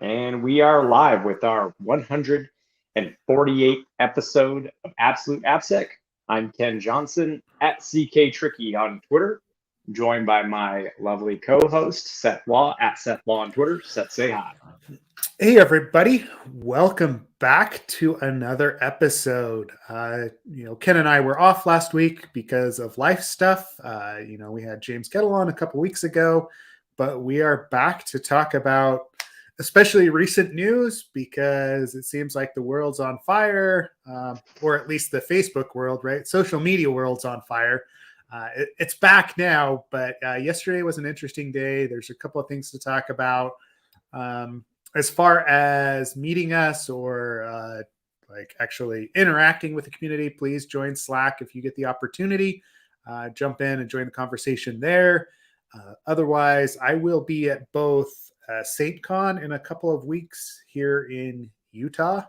And we are live with our 148th episode of Absolute AppSec. I'm Ken Johnson at CK Tricky on Twitter, joined by my lovely co-host Seth Law at Seth Law on Twitter. Seth, say hi. Hey everybody, welcome back to another episode. Ken and I were off last week because of life stuff. We had James Kettle on a couple weeks ago, but we are back to talk about especially recent news because it seems like the world's on fire, or at least the Facebook world, right? Social media world's on fire. It's back now, but yesterday was an interesting day. There's a couple of things to talk about. As far as meeting us or actually interacting with the community, please join Slack if you get the opportunity. Jump in and join the conversation there. Otherwise, I will be at both SaintCon in a couple of weeks here in Utah,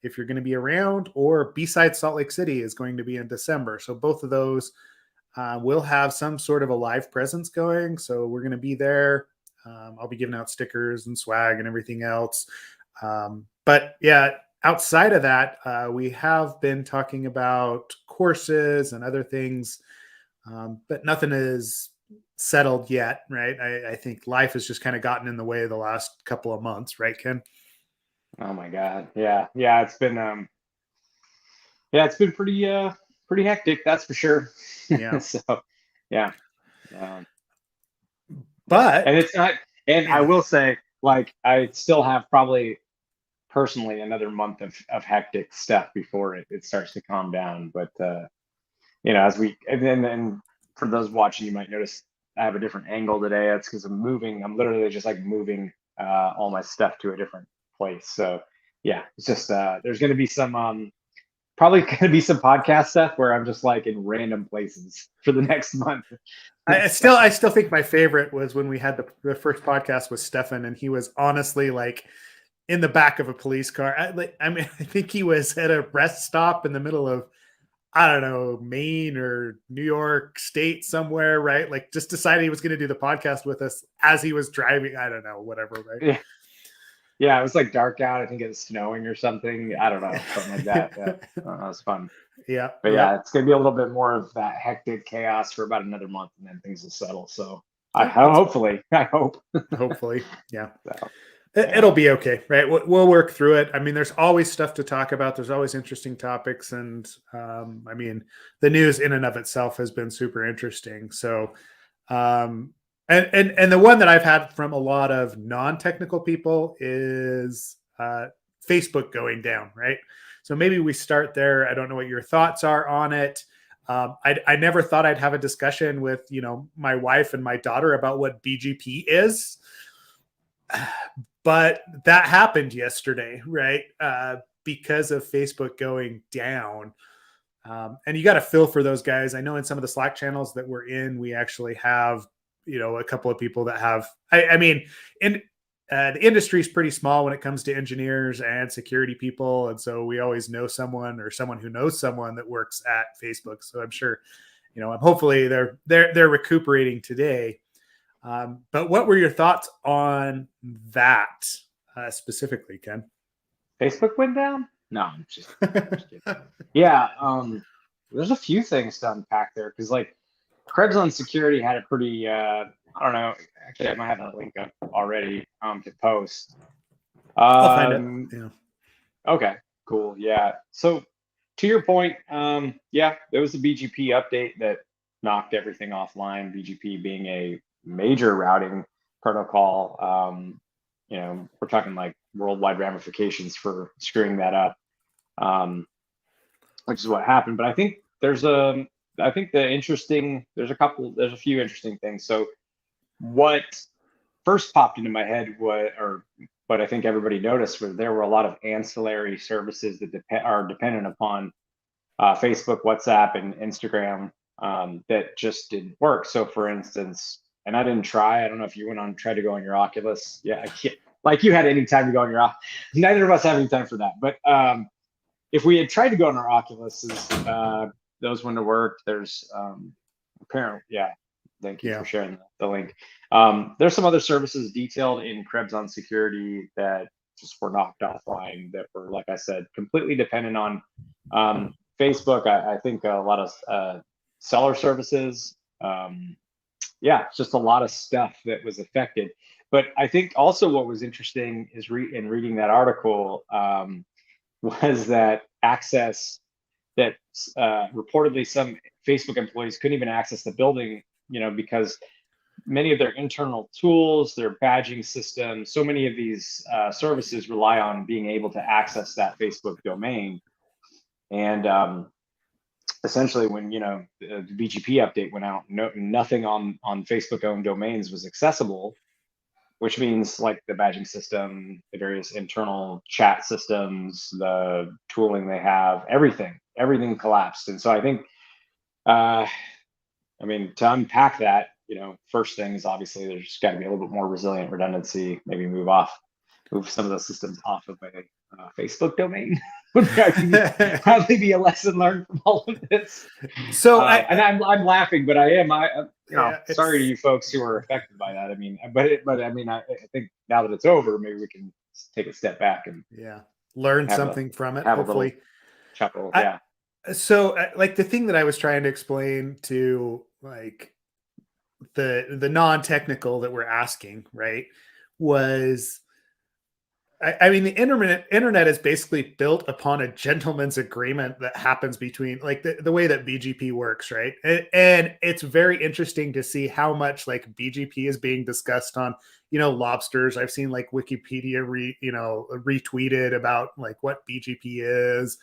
if you're going to be around, or B-Side Salt Lake City is going to be in December. So both of those will have some sort of a live presence going. So we're going to be there. I'll be giving out stickers and swag and everything else. But yeah, outside of that, we have been talking about courses and other things, but nothing is settled yet, right? I think life has just kind of gotten in the way the last couple of months, right, Ken? Oh my God. Yeah. It's been pretty hectic, that's for sure. Yeah. So yeah. But and it's not, and I will say, I still have probably personally another month of hectic stuff before it starts to calm down. But as and for those watching, you might notice I have a different angle today. That's because I'm literally just moving all my stuff to a different place. So yeah, it's just there's going to be some probably going to be some podcast stuff where I'm just in random places for the next month. I still think my favorite was when we had the first podcast with Stefan, and he was honestly in the back of a police car. I think he was at a rest stop in the middle of, I don't know, Maine or New York State somewhere, right? Just decided he was going to do the podcast with us as he was driving. I don't know, whatever, right? Yeah, it was dark out. I think it was snowing or something. I don't know, something like that. Yeah, it was fun. Yeah, but yeah, it's going to be a little bit more of that hectic chaos for about another month, and then things will settle. So I hope. Hopefully, yeah. So, it'll be okay, right? We'll work through it. I mean, there's always stuff to talk about. There's always interesting topics, and the news in and of itself has been super interesting. So, and the one that I've had from a lot of non-technical people is Facebook going down, right? So maybe we start there. I don't know what your thoughts are on it. I never thought I'd have a discussion with, my wife and my daughter about what BGP is. But that happened yesterday, right? Because of Facebook going down. And you got to feel for those guys. I know in some of the Slack channels that we're in, we actually have, a couple of people that have, the industry is pretty small when it comes to engineers and security people. And so we always know someone or someone who knows someone that works at Facebook. So I'm sure, hopefully they're recuperating today. But what were your thoughts on that specifically, Ken? Facebook went down? No, I'm just kidding. Yeah, there's a few things to unpack there because Krebs on Security had a pretty I don't know. Actually, I might have that link up already to post. I'll find it. Yeah. Okay, cool. Yeah. So to your point, there was a BGP update that knocked everything offline. BGP being a major routing protocol. We're talking worldwide ramifications for screwing that up, which is what happened. But I think there's a few interesting things. So what first popped into my head what I think everybody noticed was there were a lot of ancillary services that are dependent upon Facebook, WhatsApp, and Instagram that just didn't work. So for instance, and I didn't try, I don't know if you tried to go on your Oculus. Yeah, I can't, you had any time to go on your Oculus. Neither of us have any time for that. But if we had tried to go on our Oculuses, those wouldn't have worked. There's apparently, Thank you Yeah. for sharing the link. There's some other services detailed in Krebs on security that just were knocked offline that were, like I said, completely dependent on Facebook. I think a lot of seller services. Yeah, just a lot of stuff that was affected. But I think also what was interesting is in reading that article was that access that reportedly some Facebook employees couldn't even access the building, because many of their internal tools, their badging system, so many of these services rely on being able to access that Facebook domain. And essentially, when the BGP update went out, nothing on Facebook owned domains was accessible, which means like the badging system, the various internal chat systems, the tooling they have, everything collapsed. And so I think, to unpack that, first thing is obviously there's got to be a little bit more resilient redundancy, maybe move some of those systems off of a Facebook domain would probably be a lesson learned from all of this. So I'm laughing, but I am sorry to it's you folks who are affected by that. I think now that it's over, maybe we can take a step back and learn something from it. have Hopefully, a little chuckle. Yeah. So like the thing that I was trying to explain to like the non-technical that we're asking, right, was the internet is basically built upon a gentleman's agreement that happens between like the way that BGP works, right? And it's very interesting to see how much like BGP is being discussed on, lobsters. I've seen like Wikipedia retweeted about like what BGP is.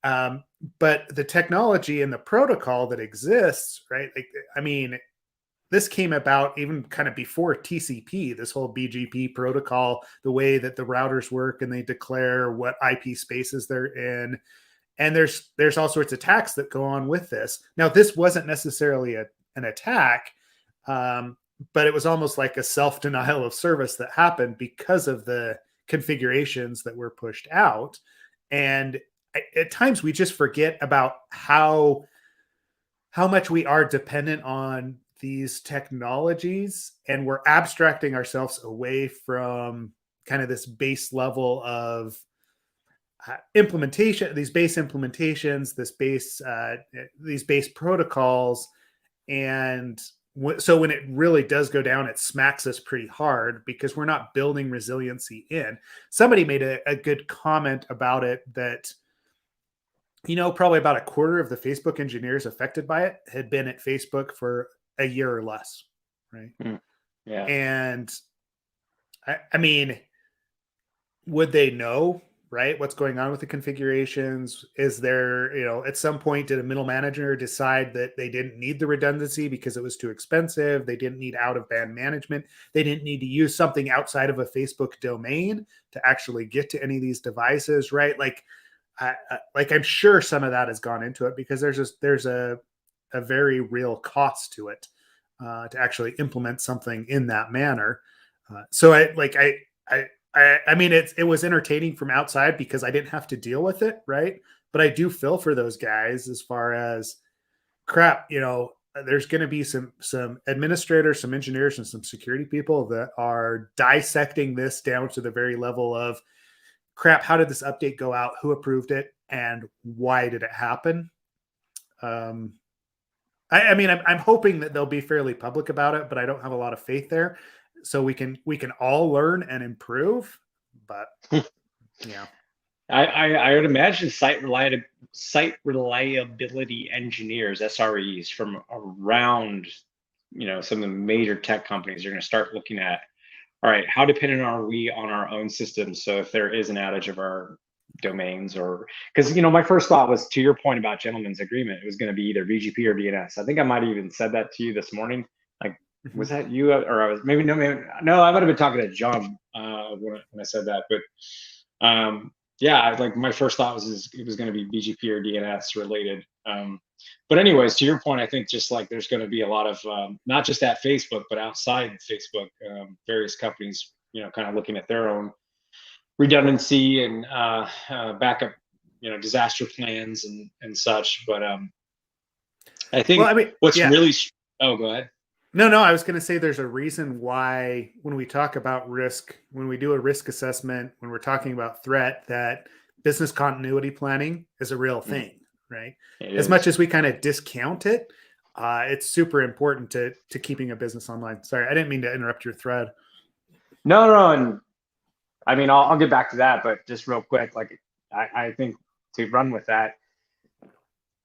But the technology and the protocol that exists, right? This came about even kind of before TCP, this whole BGP protocol, the way that the routers work and they declare what IP spaces they're in. And there's all sorts of attacks that go on with this. Now, this wasn't necessarily an attack, but it was almost like a self-denial of service that happened because of the configurations that were pushed out. And at times we just forget about how much we are dependent on these technologies, and we're abstracting ourselves away from kind of this base level of implementation, these base implementations, these base protocols. And so when it really does go down, it smacks us pretty hard because we're not building resiliency in. Somebody made a good comment about it that, probably about a quarter of the Facebook engineers affected by it had been at Facebook for a year or less, right? Yeah. And would they know, right, what's going on with the configurations? Is there, at some point, did a middle manager decide that they didn't need the redundancy because it was too expensive? They didn't need out-of-band management. They didn't need to use something outside of a Facebook domain to actually get to any of these devices, right? I'm sure some of that has gone into it because there's a very real cost to it to actually implement something in that manner. It was entertaining from outside because I didn't have to deal with it, right? But I do feel for those guys as far as crap. There's going to be some administrators, some engineers, and some security people that are dissecting this down to the very level of crap. How did this update go out? Who approved it? And why did it happen? I'm hoping that they'll be fairly public about it, but I don't have a lot of faith there. So we can all learn and improve. But yeah, I would imagine site reliability engineers, SREs from around, some of the major tech companies are going to start looking at, all right, how dependent are we on our own systems? So if there is an outage of our domains, or because my first thought was, to your point about gentleman's agreement, it was going to be either BGP or DNS. I think I might have even said that to you this morning. Like, was that you, or I was maybe no, I might have been talking to John when I said that. But like my first thought was it was going to be BGP or DNS related. But anyways, to your point, I think just like there's going to be a lot of not just at Facebook, but outside Facebook, various companies, kind of looking at their own redundancy and backup, disaster plans and such. But I think what's really, oh, go ahead. No, no, I was going to say there's a reason why when we talk about risk, when we do a risk assessment, when we're talking about threat, that business continuity planning is a real Mhm. thing, right? It As much is. as we kind of discount it, it's super important to keeping a business online. Sorry, I didn't mean to interrupt your thread. No, no, and I mean, I'll get back to that, but just real quick, like I think to run with that,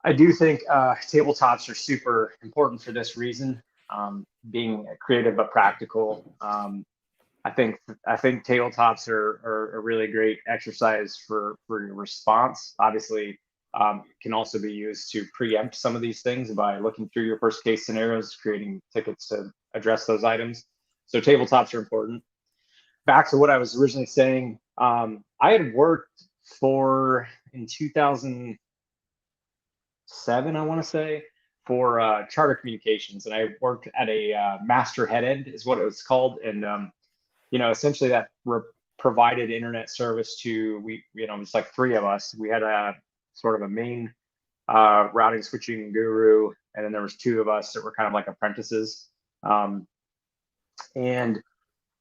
I do think tabletops are super important for this reason. Being creative but practical. I think tabletops are a really great exercise for your response. Obviously, can also be used to preempt some of these things by looking through your worst case scenarios, creating tickets to address those items. So tabletops are important. Back to what I was originally saying, I had worked for in 2007, I want to say, for Charter Communications, and I worked at a master head end, is what it was called, and essentially that provided internet service to it's like three of us. We had a sort of a main routing switching guru, and then there was two of us that were kind of like apprentices. And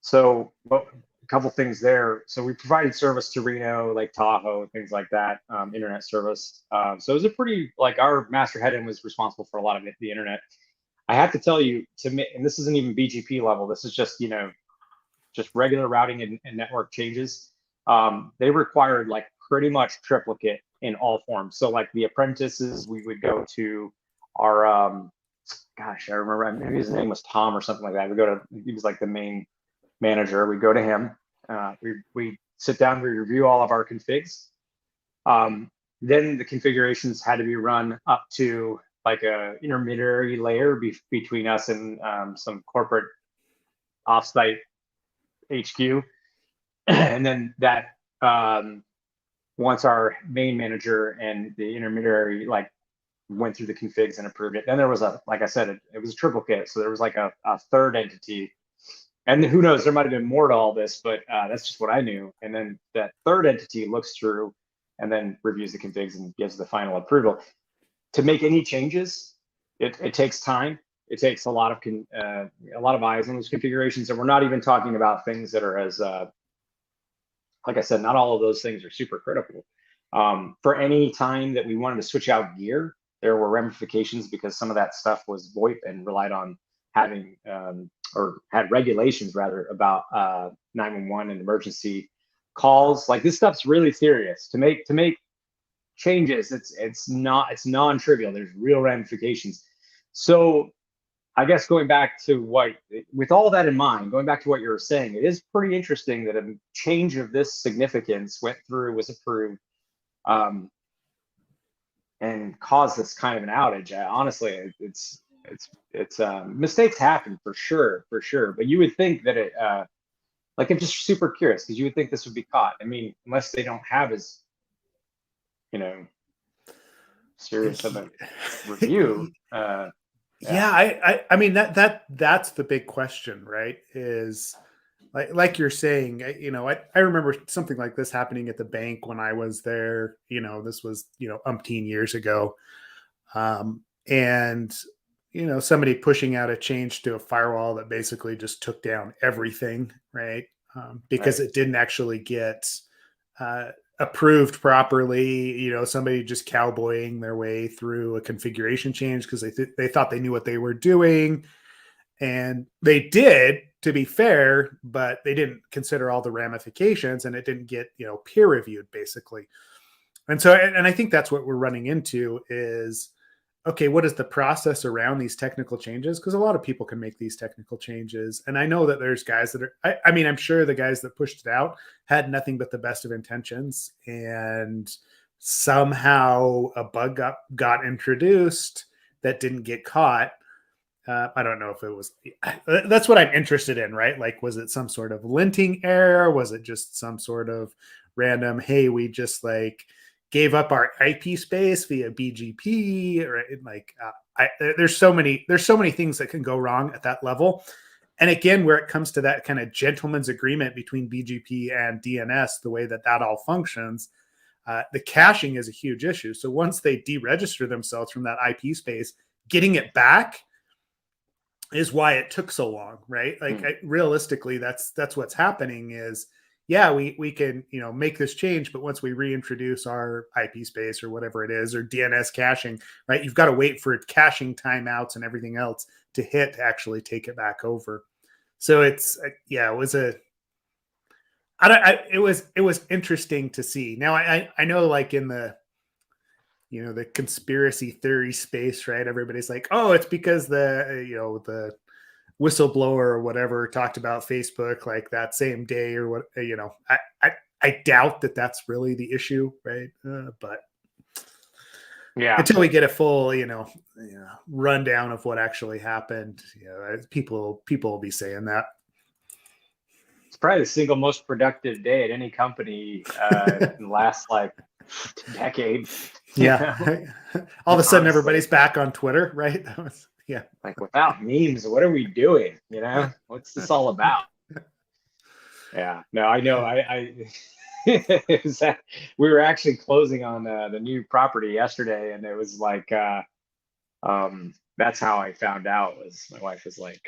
so, well, a couple things there. So we provided service to Reno, Lake Tahoe, things like that, internet service. So it was a pretty like our master head end was responsible for a lot of the internet. I have to tell you to me, and this isn't even BGP level. This is just regular routing and network changes. They required like pretty much triplicate in all forms. So like the apprentices, we would go to our gosh, I remember maybe his name was Tom or something like that. We go to he was like the main manager. We go to him. We sit down. We review all of our configs. Then the configurations had to be run up to like a intermediary layer between us and some corporate offsite HQ, and then that once our main manager and the intermediary like went through the configs and approved it, then there was like I said, it was a triplicate, so there was like a third entity, and who knows, there might have been more to all this, but that's just what I knew. And then that third entity looks through and then reviews the configs and gives the final approval. To make any changes, it takes time. It takes a lot of eyes on those configurations, and we're not even talking about things that are as like I said, not all of those things are super critical. For any time that we wanted to switch out gear, there were ramifications because some of that stuff was VoIP and relied on having or had regulations rather about 911 and emergency calls. Like this stuff's really serious. To make changes, it's non-trivial. There's real ramifications. So I guess going back to with all that in mind, going back to what you were saying, it is pretty interesting that a change of this significance went through, was approved, um, and caused this kind of an outage. Honestly, it's mistakes happen for sure. But you would think that like I'm just super curious because you would think this would be caught. I mean, unless they don't have as you know serious of a review. Yeah, Yeah. I mean that's the big question, right? Is like you're saying, I remember something like this happening at the bank when I was there. This was umpteen years ago, and somebody pushing out a change to a firewall that basically just took down everything, right? Because Right. it didn't actually get uh, approved properly. Somebody just cowboying their way through a configuration change because they thought they knew what they were doing, and they did, to be fair, but they didn't consider all the ramifications, and it didn't get peer reviewed basically. And so, and I think that's what we're running into is, okay, what is the process around these technical changes? Because a lot of people can make these technical changes. And I know that there's guys that are, I mean, I'm sure the guys that pushed it out had nothing but the best of intentions. And somehow a bug got introduced that didn't get caught. I don't know if it was, that's what I'm interested in, right? Like, was it some sort of linting error? Was it just some sort of random, hey, we just like gave up our IP space via BGP, or like, there's so many things that can go wrong at that level. And again, where it comes to that kind of gentleman's agreement between BGP and DNS, the way that all functions, the caching is a huge issue. So once they deregister themselves from that IP space, getting it back is why it took so long, right? Like Mm. realistically, that's what's happening is, yeah, we can, make this change, but once we reintroduce our IP space or whatever it is, or DNS caching, right, you've got to wait for caching timeouts and everything else to hit to actually take it back over. So it's yeah, it was a I don't I, it was interesting to see. Now I know, like, in the the conspiracy theory space, right? Everybody's like, oh, it's because the whistleblower or whatever talked about Facebook like that same day or what. I doubt that that's really the issue, right? But Yeah. until we get a full rundown of what actually happened, people will be saying that. It's probably the single most productive day at any company in the last like decade. Yeah. All of a sudden, Honestly, everybody's back on Twitter, right? That was, yeah. like without memes, what are we doing? What's this all about? Yeah, no, I know. It was that we were actually closing on the new property yesterday, and it was like, that's how I found out. Was my wife was like,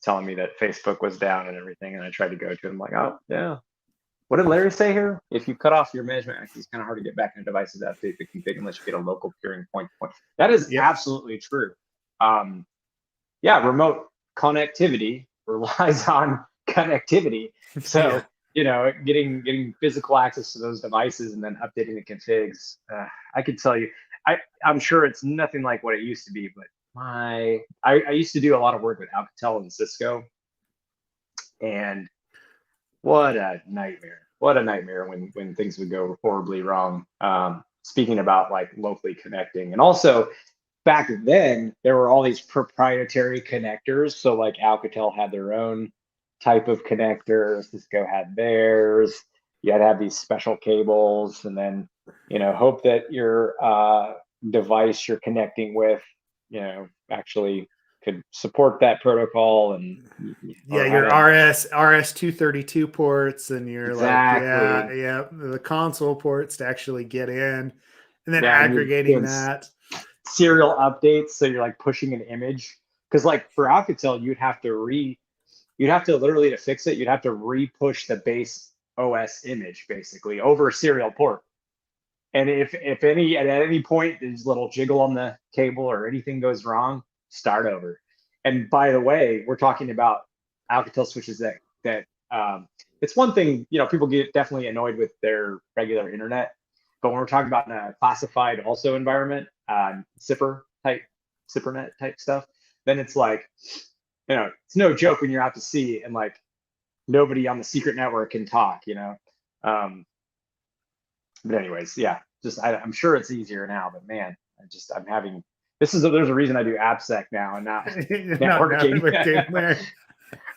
telling me that Facebook was down and everything, and I tried to go to it. I'm like, oh yeah. What did Larry say here? If you cut off your management access, it's kind of hard to get back into devices to update the config unless you get a local peering point to point. That is Yep. absolutely true. Yeah, remote connectivity relies on connectivity. So, getting physical access to those devices and then updating the configs. I could tell you, I'm sure it's nothing like what it used to be, but I used to do a lot of work with Alcatel and Cisco, and what a nightmare. What a nightmare when things would go horribly wrong. Speaking about like locally connecting. And also back then there were all these proprietary connectors. So like Alcatel had their own type of connector, Cisco had theirs. You had to have these special cables, and then hope that your device you're connecting with actually could support that protocol, and your RS-232 ports, and your exactly. the console ports to actually get in, and then Yeah, and you're aggregating doing that serial updates, so you're like pushing an image, because like for Alcatel you'd have to literally, to fix it, you'd have to re-push the base OS image basically over a serial port. And if at any point there's a little jiggle on the cable or anything goes wrong, start over. And by the way, we're talking about Alcatel switches that it's one thing, people get definitely annoyed with their regular internet, but when we're talking about in a classified also environment, CIPRnet type stuff, then it's like, it's no joke when you're out to sea and like nobody on the secret network can talk. But anyways, yeah, I'm sure it's easier now, but man, I'm having there's a reason I do AppSec now and not networking.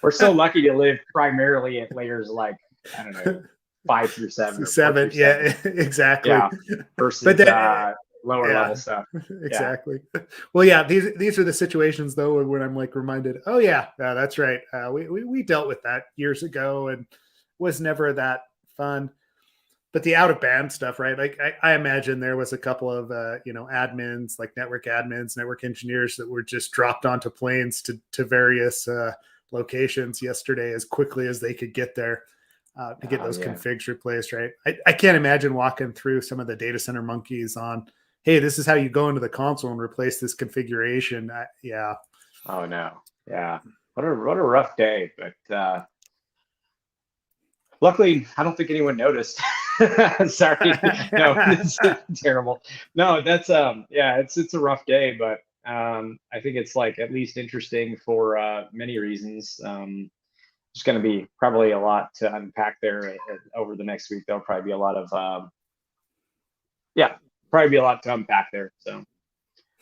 We're so lucky to live primarily at layers like, I don't know, 5 through 7 or 4 through 7. Yeah, exactly. Yeah, versus but then, lower level stuff. Exactly. Yeah. Well, yeah, these are the situations though when I'm like reminded, oh yeah, that's right. We dealt with that years ago and was never that fun. But the out of band stuff, right? Like I imagine there was a couple of admins, like network admins, network engineers that were just dropped onto planes to various locations yesterday as quickly as they could get there to get those configs replaced, right? I can't imagine walking through some of the data center monkeys on, hey, this is how you go into the console and replace this configuration. Yeah. Oh no. Yeah. What a rough day, but luckily, I don't think anyone noticed. Sorry, no, it's terrible. No, that's it's a rough day, but I think it's like at least interesting for many reasons. There's going to be probably a lot to unpack there over the next week. There'll probably be a lot of probably be a lot to unpack there. So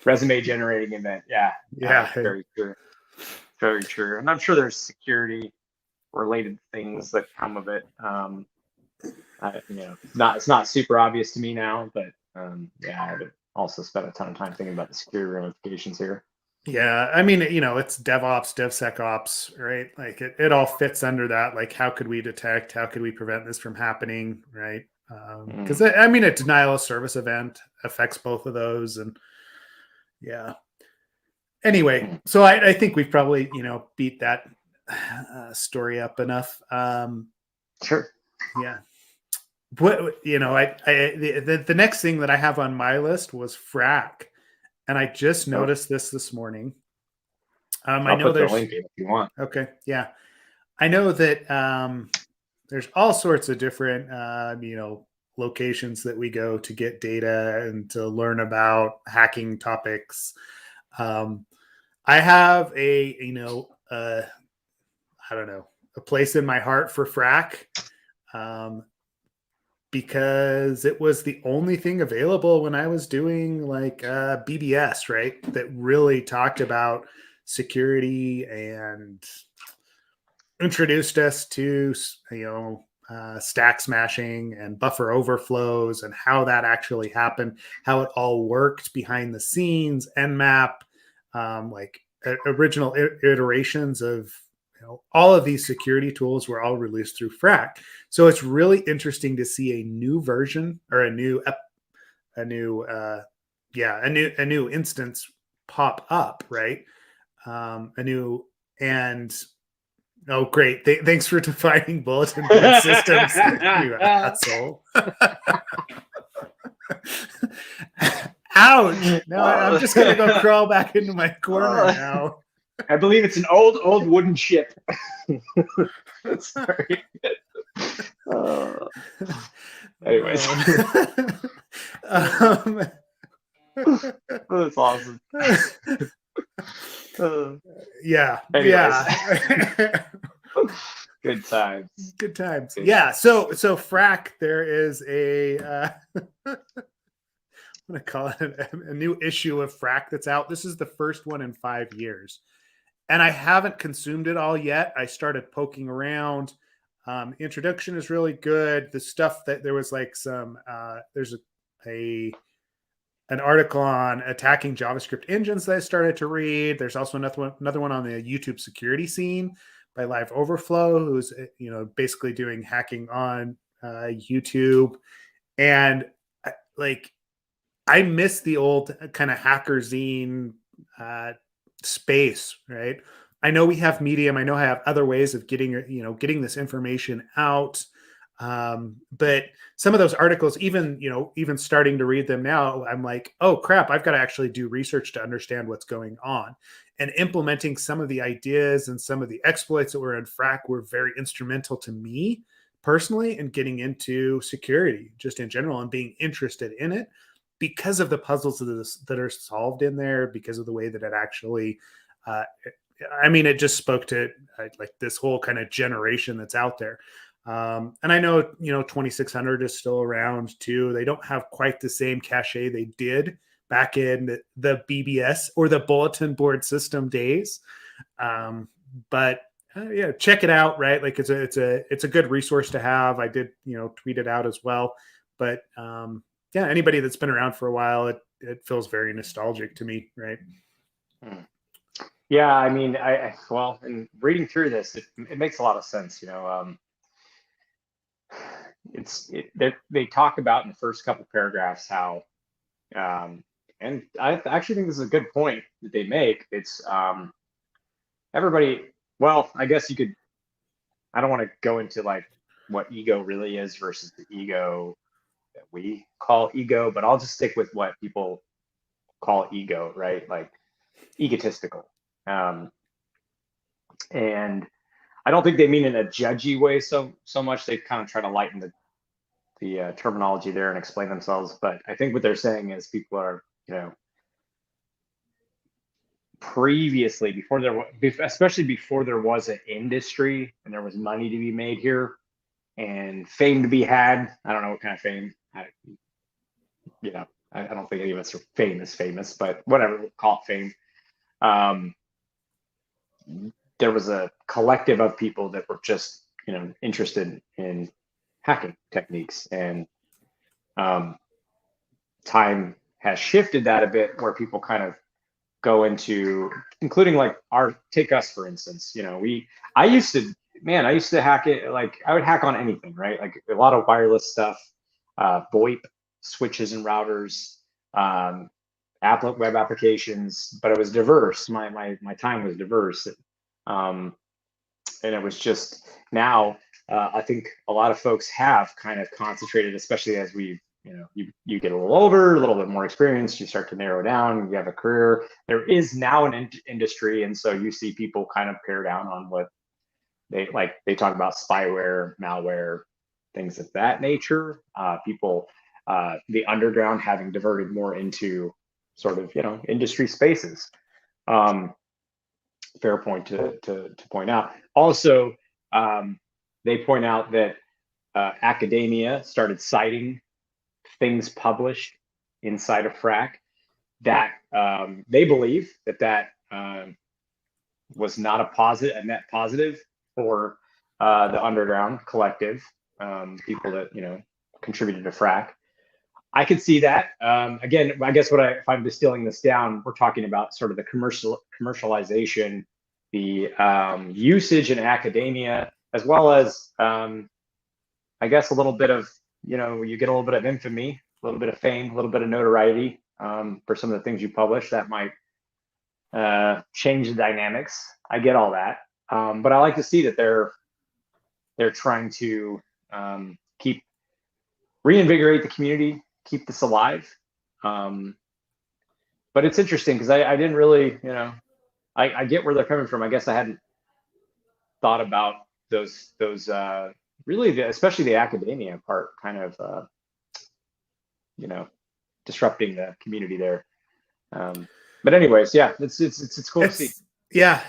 resume generating event, very true, very true, and I'm sure there's security related things that come of it. It's not super obvious to me now, but I would also spend a ton of time thinking about the security ramifications here. Yeah, I mean, it's DevOps, DevSecOps, right? Like it all fits under that. Like, how could we detect? How could we prevent this from happening, right? Because I mean, a denial of service event affects both of those, and yeah. Anyway, so I think we've probably, beat that story up enough. Sure. Yeah. What, the next thing that I have on my list was Phrack. And I just noticed this morning. I know put the there's link in if you want. Okay. Yeah. I know that there's all sorts of different, locations that we go to get data and to learn about hacking topics. I have I don't know, a place in my heart for Phrack, because it was the only thing available when I was doing like BBS, right? That really talked about security and introduced us to, stack smashing and buffer overflows and how that actually happened, how it all worked behind the scenes, Nmap, original iterations of all of these security tools were all released through Phrack. So it's really interesting to see a new version or a new instance pop up, right? Oh, great. Thanks for defining bulletin board systems, you asshole. Ouch. No, I'm just going to go crawl back into my corner now. I believe it's an old wooden ship. Sorry. Anyways. That's awesome. Yeah. Anyways. Yeah. Good times. Good times. Yeah. So Phrack, there is I'm going to call it a new issue of Phrack that's out. This is the first one in 5 years. And I haven't consumed it all yet. I started poking around. Introduction is really good. The stuff that there was like some, there's an article on attacking JavaScript engines that I started to read. There's also another one on the YouTube security scene by Live Overflow, who's basically doing hacking on YouTube. And I miss the old kind of hacker zine space, right? I know we have Medium. I know I have other ways of getting this information out. But some of those articles, even starting to read them now, I'm like, oh crap, I've got to actually do research to understand what's going on. And implementing some of the ideas and some of the exploits that were in Phrack were very instrumental to me personally in getting into security just in general and being interested in it because of the puzzles that are solved in there, because of the way that it actually, it just spoke to like this whole kind of generation that's out there. And I know, 2600 is still around too. They don't have quite the same cachet they did back in the BBS or the bulletin board system days. But check it out, right? Like it's a good resource to have. I did, tweet it out as well. But anybody that's been around for a while, it feels very nostalgic to me, right? Yeah, I mean, in reading through this, it makes a lot of sense. They talk about in the first couple paragraphs how, and I actually think this is a good point that they make. It's everybody. Well, I guess you could. I don't want to go into like what ego really is versus the ego that we call ego, but I'll just stick with what people call ego, right? Like egotistical. And I don't think they mean in a judgy way so much. They kind of try to lighten the terminology there and explain themselves. But I think what they're saying is people are, previously, especially before there was an industry and there was money to be made here and fame to be had. I don't know what kind of fame. I don't think any of us are famous, but whatever, we'll call it fame. There was a collective of people that were just, interested in hacking techniques, and time has shifted that a bit where people kind of go into, including like take us for instance. I used to hack it. Like I would hack on anything, right? Like a lot of wireless stuff, VoIP switches and routers, web applications, but it was diverse. My time was diverse. Um, and it was just now, I think a lot of folks have kind of concentrated, especially as you get a little older, a little bit more experienced, you start to narrow down, you have a career. There is now an industry, and so you see people kind of pare down on what they like. They talk about spyware, malware, things of that nature. People, the underground having diverted more into sort of industry spaces. Um, Fair point to point out. Also, they point out that academia started citing things published inside of Phrack that they believe that was not a net positive for the underground collective, people that contributed to Phrack. I could see that. Again, I guess if I'm distilling this down, we're talking about sort of the commercialization, the usage in academia, as well as I guess a little bit of you get a little bit of infamy, a little bit of fame, a little bit of notoriety for some of the things you publish that might change the dynamics. I get all that, but I like to see that they're trying to keep reinvigorate the community, keep this alive. But it's interesting because I didn't really, I get where they're coming from. I guess I hadn't thought about those really, especially the academia part, kind of, disrupting the community there. But anyways, yeah, it's cool to see. Yeah.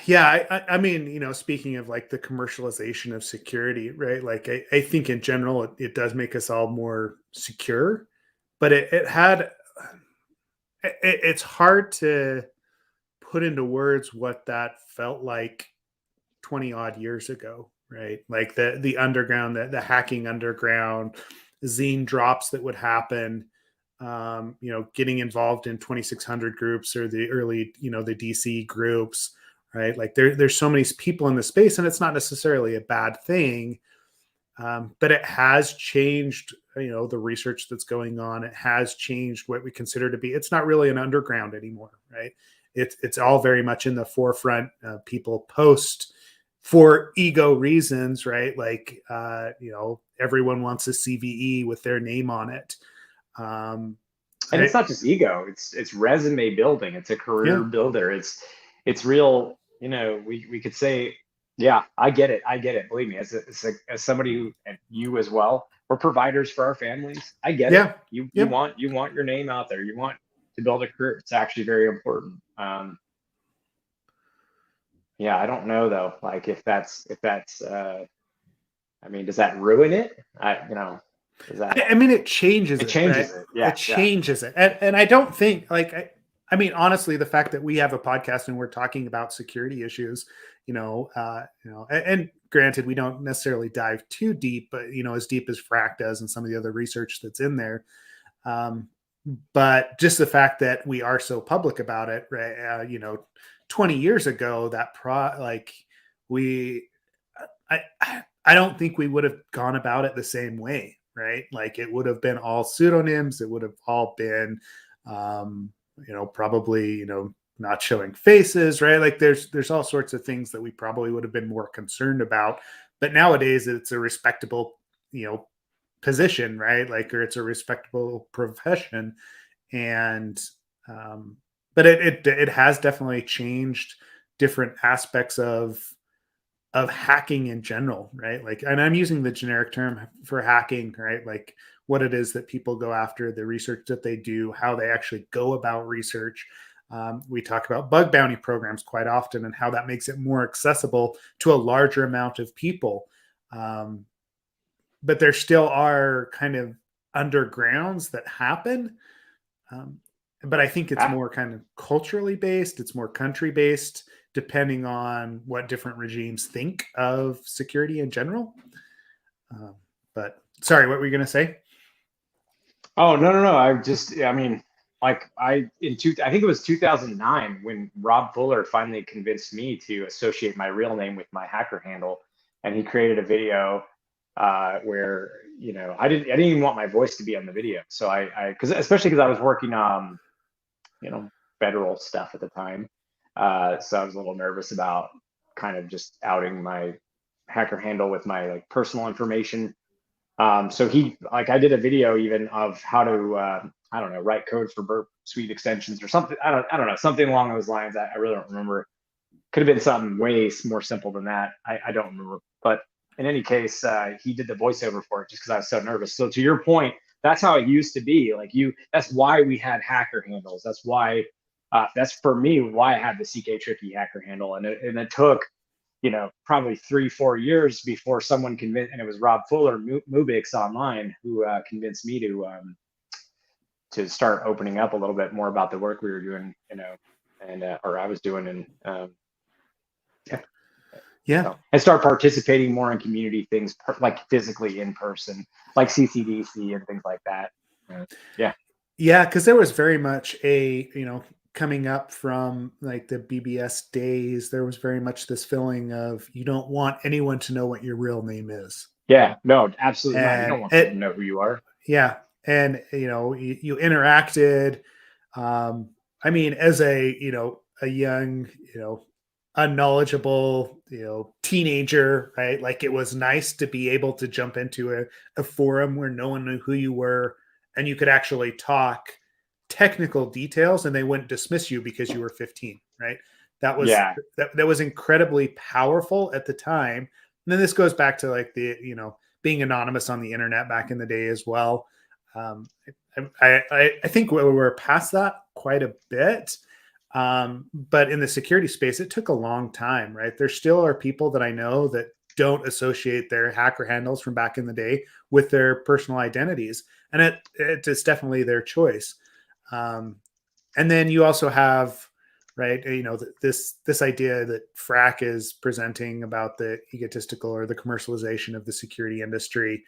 I mean, speaking of like the commercialization of security, right? Like I think in general, it does make us all more secure, but it's hard to put into words what that felt like 20 odd years ago, right? Like the underground, the hacking underground, zine drops that would happen, getting involved in 2600 groups or the early, the DC groups, right? Like there's so many people in the space, and it's not necessarily a bad thing, but it has changed, the research that's going on. It has changed what we consider to be. It's not really an underground anymore, right? It's all very much in the forefront. People post for ego reasons, right? Like, everyone wants a CVE with their name on it. And it's not just ego, it's resume building. It's a career builder. It's real. We could say, yeah, I get it. Believe me, as somebody who, and you as well, we're providers for our families. I get it. You want your name out there. You want to build a career. It's actually very important. Yeah, I don't know though. Like if that's I mean, does that ruin it? I mean, it changes it. It changes right? it. Yeah, it changes it. And I don't think I mean, honestly, the fact that we have a podcast and we're talking about security issues, and granted, we don't necessarily dive too deep, but as deep as Phrack does and some of the other research that's in there. But just the fact that we are so public about it, right? 20 years ago, I don't think we would have gone about it the same way, right? Like it would have been all pseudonyms. It would have all been, probably, not showing faces, right? Like there's all sorts of things that we probably would have been more concerned about. But nowadays it's a respectable, position, right? Like, or it's a respectable profession. And, but it has definitely changed different aspects of hacking in general, right? Like, and I'm using the generic term for hacking, right? Like what it is that people go after, the research that they do, how they actually go about research. We talk about bug bounty programs quite often and how that makes it more accessible to a larger amount of people. But there still are kind of undergrounds that happen. But I think it's more kind of culturally based. It's more country based, depending on what different regimes think of security in general. But sorry, what were you going to say? Oh, no. I mean, like I think it was 2009 when Rob Fuller finally convinced me to associate my real name with my hacker handle. And he created a video where, I didn't even want my voice to be on the video. So especially because I was working federal stuff at the time. So I was a little nervous about kind of just outing my hacker handle with my like personal information. So I did a video even of how to, I don't know, write code for Burp Suite extensions or something. I don't know, something along those lines. I really don't remember. Could have been something way more simple than that. I don't remember. But in any case, he did the voiceover for it just because I was so nervous. So to your point, that's how it used to be. That's why we had hacker handles. That's for me why I had the CK Tricky hacker handle. And it took, probably 3-4 years before someone convinced, and it was Rob Fuller, Mubix Online, who convinced me to start opening up a little bit more about the work we were doing, and or I was doing, and so, and start participating more in community things, like physically in person, like CCDC and things like that. Yeah, because there was very much a, coming up from like the BBS days, there was very much this feeling of you don't want anyone to know what your real name is. Yeah, no, absolutely not. You And don't want people to know who you are. Yeah. And, you interacted. I mean, as a young, unknowledgeable, teenager, right? Like it was nice to be able to jump into a forum where no one knew who you were and you could actually talk technical details and they wouldn't dismiss you because you were 15, right? That was that was incredibly powerful at the time. And then this goes back to like the, being anonymous on the internet back in the day as well. I think we're past that quite a bit. But in the security space, it took a long time, right? There still are people that I know that don't associate their hacker handles from back in the day with their personal identities. And it is definitely their choice. And then you also have, right, this idea that Phrack is presenting about the egotistical or the commercialization of the security industry.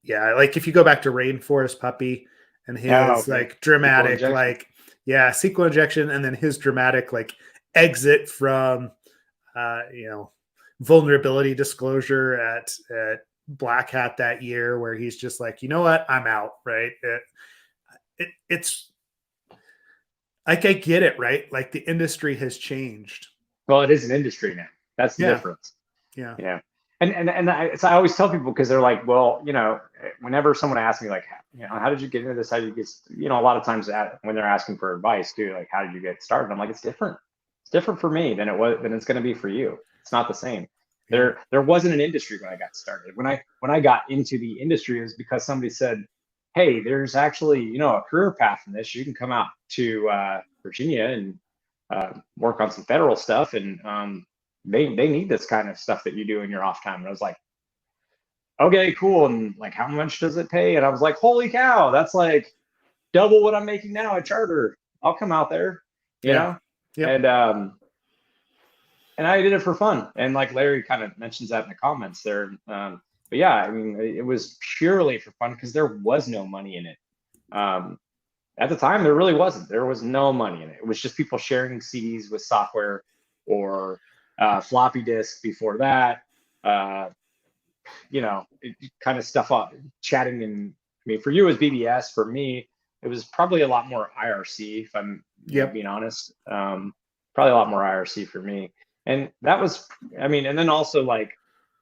Yeah, like if you go back to Rainforest Puppy and his like dramatic, like, SQL injection, and then his dramatic like exit from vulnerability disclosure at Black Hat that year, where he's just like, you know what, I'm out, right? It's like, I get it, right? Like the industry has changed. Well, it is an industry now. That's the difference. Yeah. And I always tell people, because they're like, well, whenever someone asks me like, how did you get into this? How did you get, a lot of times when they're asking for advice too, like, how did you get started? I'm like, it's different. It's different for me than it's going to be for you. It's not the same. There wasn't an industry when I got started. When I got into the industry, it was because somebody said, hey, there's actually, a career path in this. You can come out to Virginia and work on some federal stuff, and they need this kind of stuff that you do in your off time. And I was like, okay, cool. And like, how much does it pay? And I was like, holy cow, that's like double what I'm making now at Charter. I'll come out there, you know? Yep. And I did it for fun. And like Larry kind of mentions that in the comments there. But yeah, I mean, it was purely for fun because there was no money in it. At the time, there really wasn't. There was no money in it. It was just people sharing CDs with software or floppy disk before that, kind of stuff up, chatting. And I mean, for you, it was BBS. For me, it was probably a lot more IRC, if I'm being honest. Probably a lot more IRC for me. And that was, I mean, and then also like,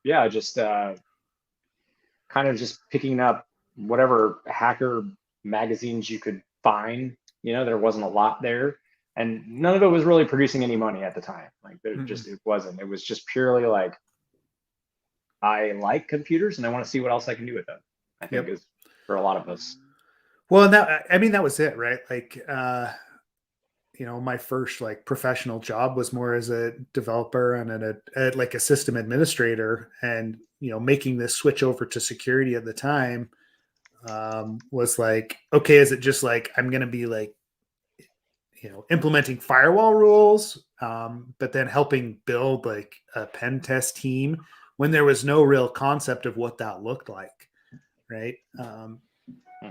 just kind of just picking up whatever hacker magazines you could find. There wasn't a lot there. And none of it was really producing any money at the time. Like it wasn't. It was just purely like, I like computers and I want to see what else I can do with them. I think is for a lot of us. Well, and that was it, right? Like, my first like professional job was more as a developer and like a system administrator, and making this switch over to security at the time was like, okay, is it just like I'm going to be like, implementing firewall rules, but then helping build like a pen test team when there was no real concept of what that looked like, right?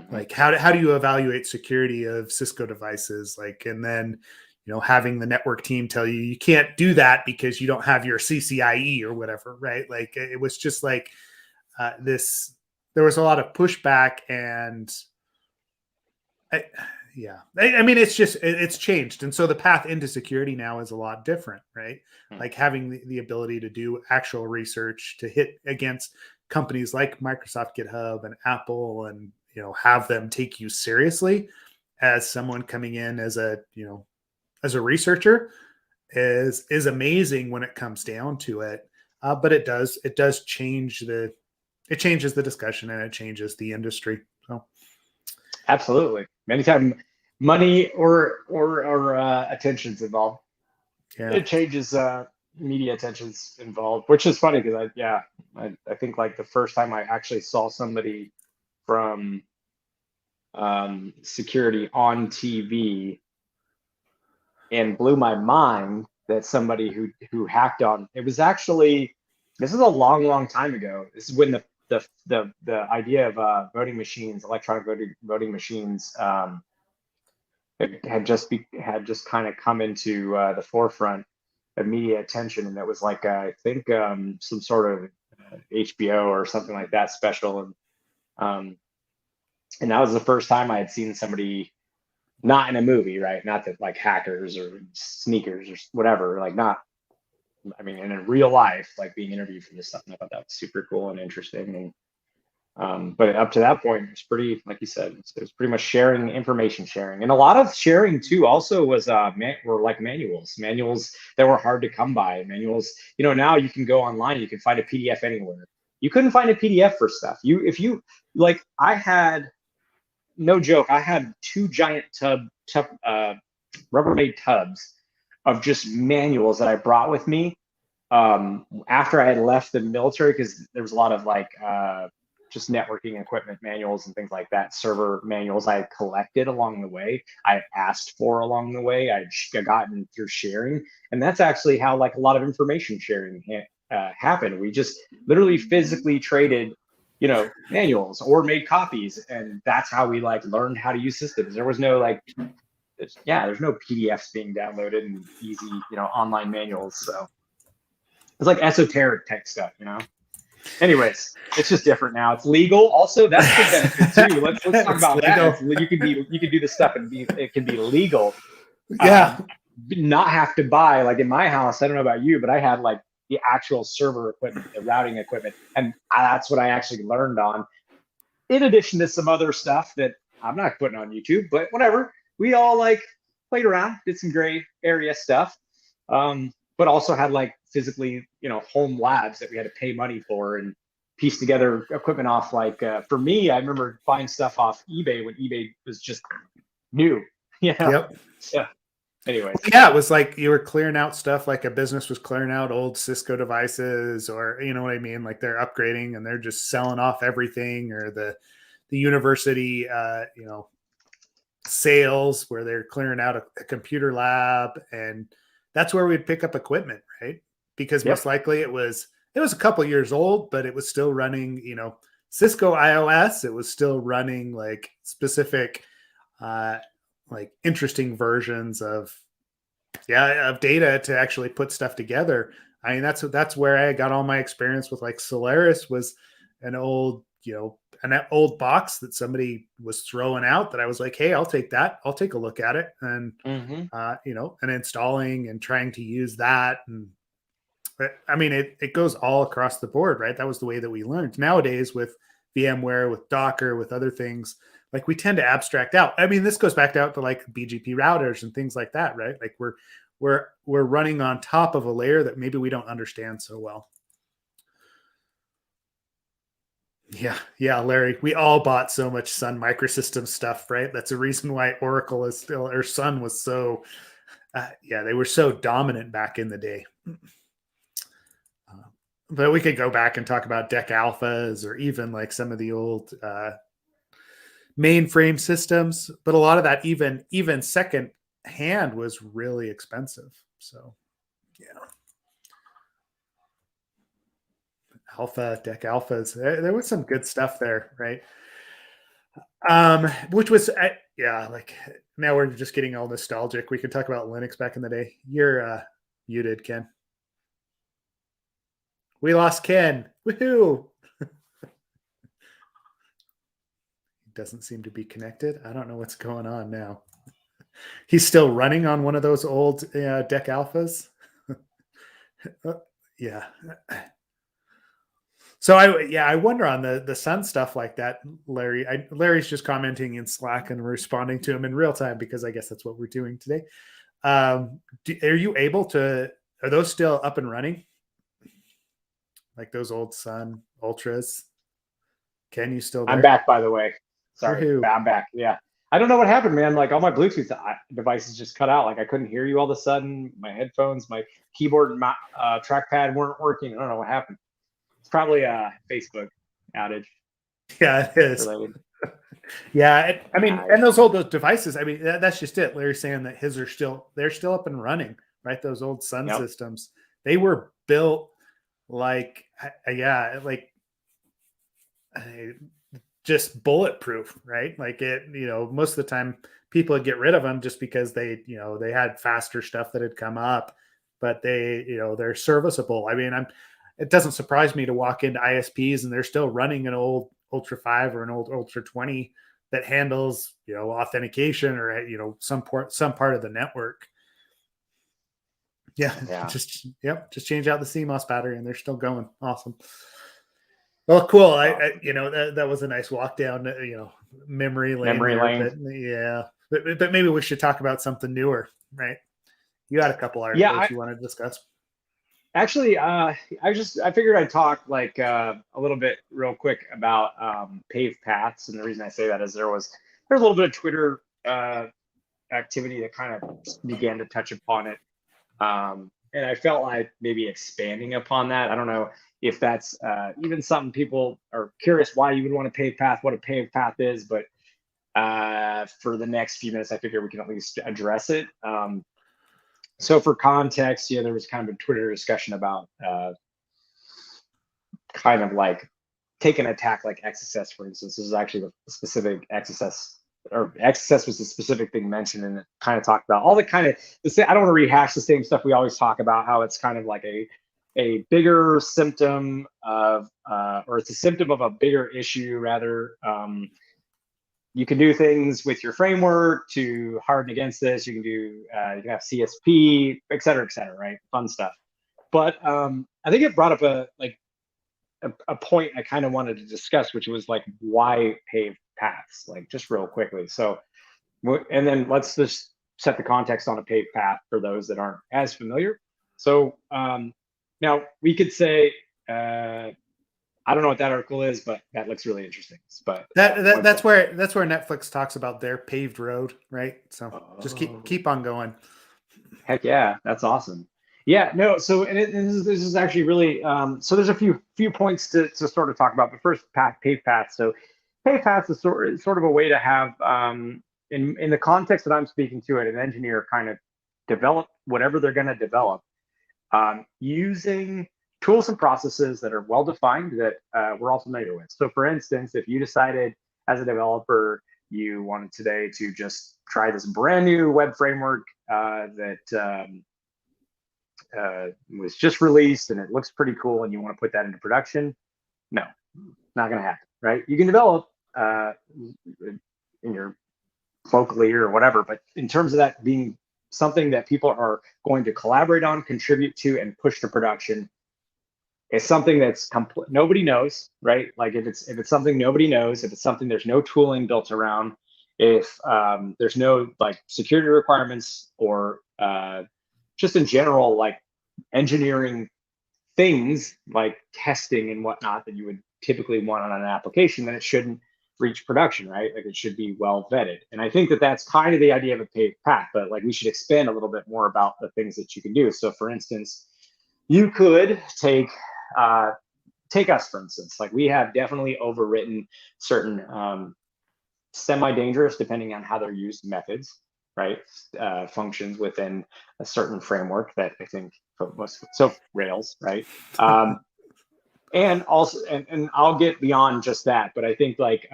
Like how do you evaluate security of Cisco devices? Like, and then, having the network team tell you, you can't do that because you don't have your CCIE or whatever, right? Like it was just like there was a lot of pushback, and Yeah. I mean, it's changed. And so the path into security now is a lot different, right? Hmm. Like having the ability to do actual research to hit against companies like Microsoft, GitHub, and Apple, and, have them take you seriously as someone coming in as as a researcher is amazing when it comes down to it. But it changes the discussion, and it changes the industry. So Absolutely. Anytime money or attention's involved, yeah. it changes. Media attention's involved, which is funny because I think like the first time I actually saw somebody from security on TV and blew my mind that somebody who hacked on it was actually, this is a long time ago. This is when the idea of voting machines, electronic voting machines, it had just kind of come into the forefront of media attention, and it was like I think some sort of HBO or something like that special, um, and that was the first time I had seen somebody not in a movie, right? Not that like hackers or sneakers or whatever, like not. I mean, in real life, like being interviewed for this stuff, and I thought that was super cool and interesting. And but up to that point, it was pretty, like you said, it was pretty much sharing, information sharing, and a lot of sharing too. Also, was were like manuals that were hard to come by. Manuals, now you can go online, you can find a PDF anywhere. You couldn't find a PDF for stuff. If you like, I had, no joke, I had two giant Rubbermaid tubs of just manuals that I brought with me after I had left the military, because there was a lot of like just networking equipment manuals and things like that, server manuals I had collected along the way, I had asked for along the way, I had gotten through sharing. And that's actually how like a lot of information sharing happened. We just literally physically traded manuals or made copies, and that's how we like learned how to use systems. There was no like, there's no PDFs being downloaded and easy online manuals. So it's like esoteric tech stuff. Anyways, it's just different now. It's legal. Also, that's the benefit too. Let's talk It's about that. legal. You can do this stuff and it can be legal. Yeah. Not have to buy, like in my house, I don't know about you, but I had like the actual server equipment, the routing equipment, and that's what I actually learned on, in addition to some other stuff that I'm not putting on YouTube, but whatever. We all like played around, did some gray area stuff, but also had like physically, home labs that we had to pay money for and piece together equipment off. Like for me, I remember buying stuff off eBay when eBay was just new. Yep. Yeah. Anyways. Yeah, it was like you were clearing out stuff, like a business was clearing out old Cisco devices, or you know what I mean? Like they're upgrading and they're just selling off everything, or the university, sales where they're clearing out a computer lab, and that's where we'd pick up equipment, right? Because Yep. most likely it was a couple years old, but it was still running, Cisco iOS. It was still running like specific, uh, like interesting versions of data to actually put stuff together. I mean, that's where I got all my experience with like Solaris. Was an old, an old box that somebody was throwing out that I was like, hey, I'll take that. I'll take a look at it. And, Mm-hmm. and installing and trying to use that. And I mean, it goes all across the board, right? That was the way that we learned. Nowadays with VMware, with Docker, with other things, like we tend to abstract out. I mean, this goes back out to like BGP routers and things like that, right? Like we're running on top of a layer that maybe we don't understand so well. Yeah, Larry. We all bought so much Sun Microsystems stuff, right? That's a reason why Oracle is still, or Sun was so, they were so dominant back in the day. But we could go back and talk about Deck Alphas, or even like some of the old mainframe systems. But a lot of that, even second hand, was really expensive. So yeah. Deck Alphas. There was some good stuff there, right? Which was, like now we're just getting all nostalgic. We could talk about Linux back in the day. You're muted, Ken. We lost Ken. Woohoo! doesn't seem to be connected. I don't know what's going on now. He's still running on one of those old deck alphas. Yeah. So I wonder on the Sun stuff like that, Larry. Larry's just commenting in Slack and responding to him in real time because I guess that's what we're doing today. Are you able to? Are those still up and running? Like those old Sun Ultras? Can you still? There? I'm back, by the way. Sorry, Woohoo. I'm back. Yeah, I don't know what happened, man. Like all my Bluetooth devices just cut out. Like I couldn't hear you all of a sudden. My headphones, my keyboard, and my trackpad weren't working. I don't know what happened. It's probably a Facebook outage. Yeah, it is. Related. Yeah, I mean, and those devices. I mean, that's just it. Larry's saying that they're still up and running, right? Those old Sun systems. They were built like, just bulletproof, right? Like it, most of the time people would get rid of them just because they had faster stuff that had come up, but they're serviceable. I mean, it doesn't surprise me to walk into ISPs and they're still running an old Ultra 5 or an old Ultra 20 that handles, authentication or, some part of the network. Yeah. Just change out the CMOS battery and they're still going. Awesome. Well, cool. That was a nice walk down, memory lane. But maybe we should talk about something newer, right? You had a couple articles you want to discuss. Actually, I figured I'd talk like a little bit real quick about paved paths, and the reason I say that is there's a little bit of Twitter activity that kind of began to touch upon it, and I felt like maybe expanding upon that. I don't know if that's even something people are curious why you would want a paved path, what a paved path is, but for the next few minutes, I figure we can at least address it. So for context, there was kind of a Twitter discussion about kind of like take an attack like XSS, for instance. This is actually the specific XSS, or XSS was the specific thing mentioned, and it kind of talked about all the kind of, I don't want to rehash the same stuff we always talk about, how it's kind of like a bigger symptom of, or it's a symptom of a bigger issue rather. You can do things with your framework to harden against this. You can do, you can have CSP, et cetera, right? Fun stuff. But I think it brought up a point I kind of wanted to discuss, which was like, why paved paths? Like just real quickly. So, and then let's just set the context on a paved path for those that aren't as familiar. So now we could say, I don't know what that article is, but that looks really interesting. But that's where Netflix talks about their paved road, right? So just keep on going. Heck yeah, that's awesome. Yeah, no. So this is actually really so there's a few points to sort of talk about. But first, paved paths. So paved paths is sort of a way to have in the context that I'm speaking to it, an engineer kind of develop whatever they're going to develop using tools and processes that are well defined that we're all familiar with. So for instance, if you decided as a developer you wanted today to just try this brand new web framework that was just released and it looks pretty cool and you want to put that into production, no, not going to happen, right? You can develop in your locally or whatever, but in terms of that being something that people are going to collaborate on, contribute to, and push to production, it's something that's nobody knows, right? Like if it's something nobody knows, if it's something there's no tooling built around, if there's no like security requirements or just in general like engineering things like testing and whatnot that you would typically want on an application, then it shouldn't reach production, right? Like it should be well vetted. And I think that that's kind of the idea of a paved path, but like we should expand a little bit more about the things that you can do. So for instance, you could take us, for instance. Like we have definitely overwritten certain semi-dangerous, depending on how they're used, methods, right? Functions within a certain framework that I think so Rails, right? And also, and I'll get beyond just that, but I think like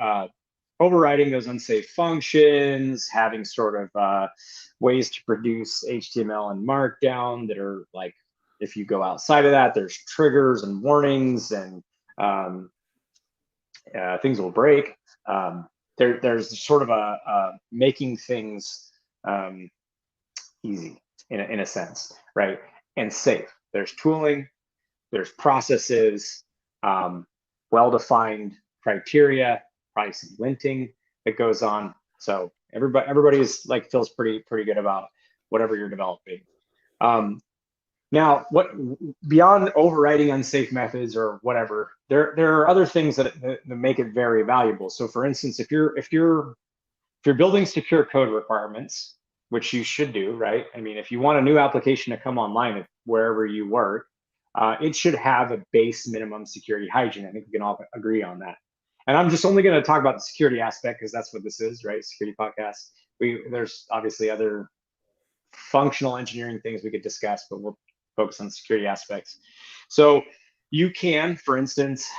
overriding those unsafe functions, having sort of ways to produce HTML and Markdown that are like, if you go outside of that, there's triggers and warnings and things will break. there's sort of a making things easy in a sense, right? And safe. There's tooling, there's processes, well-defined criteria, probably some linting that goes on. So everybody's like feels pretty good about whatever you're developing. Now, what beyond overriding unsafe methods or whatever, there are other things that make it very valuable. So, for instance, if you're building secure code requirements, which you should do, right? I mean, if you want a new application to come online wherever you work, it should have a base minimum security hygiene. I think we can all agree on that. And I'm just only going to talk about the security aspect because that's what this is, right? Security podcast. There's obviously other functional engineering things we could discuss, but we'll focus on security aspects. So you can, for instance,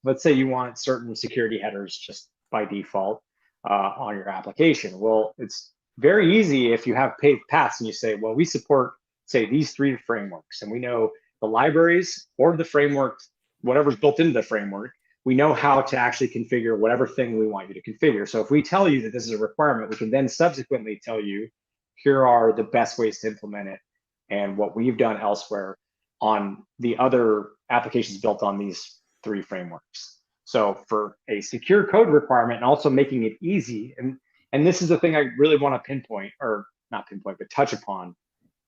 let's say you want certain security headers just by default on your application. Well, it's very easy if you have paved paths and you say, well, we support, say, these 3 frameworks, and we know the libraries or the framework, whatever's built into the framework, we know how to actually configure whatever thing we want you to configure. So if we tell you that this is a requirement, we can then subsequently tell you, here are the best ways to implement it and what we've done elsewhere on the other applications built on these 3 frameworks. So for a secure code requirement and also making it easy, and this is the thing I really want to pinpoint, or not pinpoint, but touch upon.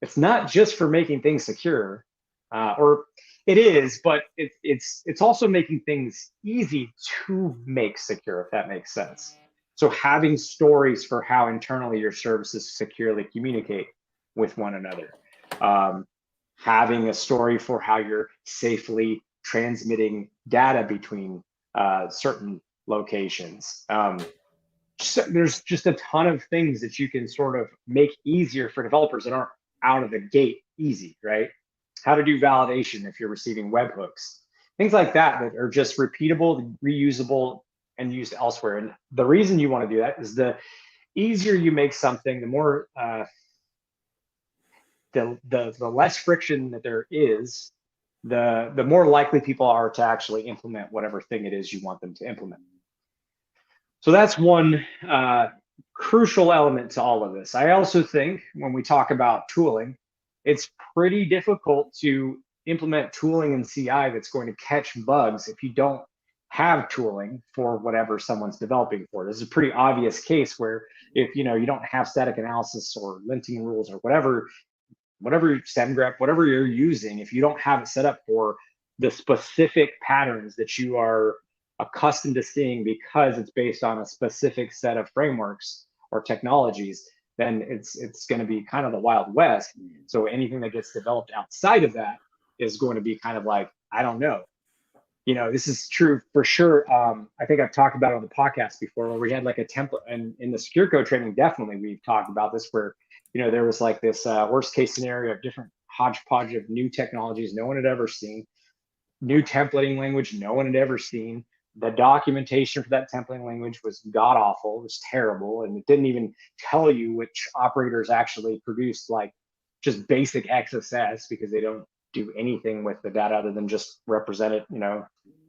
It's not just for making things secure, or it is, but it's also making things easy to make secure, if that makes sense. So having stories for how internally your services securely communicate with one another. Having a story for how you're safely transmitting data between certain locations. So there's just a ton of things that you can sort of make easier for developers that aren't out of the gate easy, right? How to do validation if you're receiving webhooks, things like that that are just repeatable, reusable, and used elsewhere. And the reason you want to do that is the easier you make something, the more the less friction that there is, the more likely people are to actually implement whatever thing it is you want them to implement. So that's one crucial element to all of this. I also think when we talk about tooling, it's pretty difficult to implement tooling in CI that's going to catch bugs if you don't have tooling for whatever someone's developing for. This is a pretty obvious case where if you don't have static analysis or linting rules or whatever SemGrep, whatever you're using, if you don't have it set up for the specific patterns that you are accustomed to seeing because it's based on a specific set of frameworks or technologies, then it's going to be kind of the Wild West. So anything that gets developed outside of that is going to be kind of like, I don't know. This is true for sure. I think I've talked about it on the podcast before where we had like a template, and in the secure code training, definitely we've talked about this where, there was like this worst case scenario of different hodgepodge of new technologies no one had ever seen, new templating language no one had ever seen. The documentation for that templating language was god awful, it was terrible, and it didn't even tell you which operators actually produced like just basic XSS because they don't do anything with the data other than just represent it.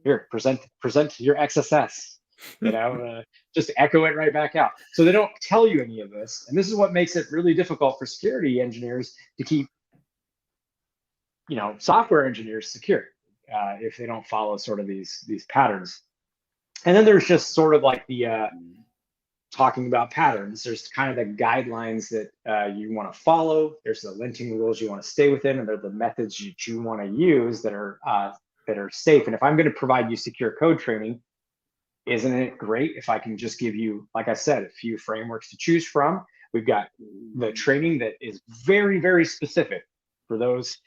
Here, present your XSS. Just echo it right back out. So they don't tell you any of this, and this is what makes it really difficult for security engineers to keep, software engineers secure if they don't follow sort of these patterns. And then there's just sort of like the talking about patterns. There's kind of the guidelines that you want to follow. There's the linting rules you want to stay within, and they're the methods that you want to use that are safe. And if I'm going to provide you secure code training, isn't it great if I can just give you, like I said, a few frameworks to choose from? We've got the training that is very, very specific for those.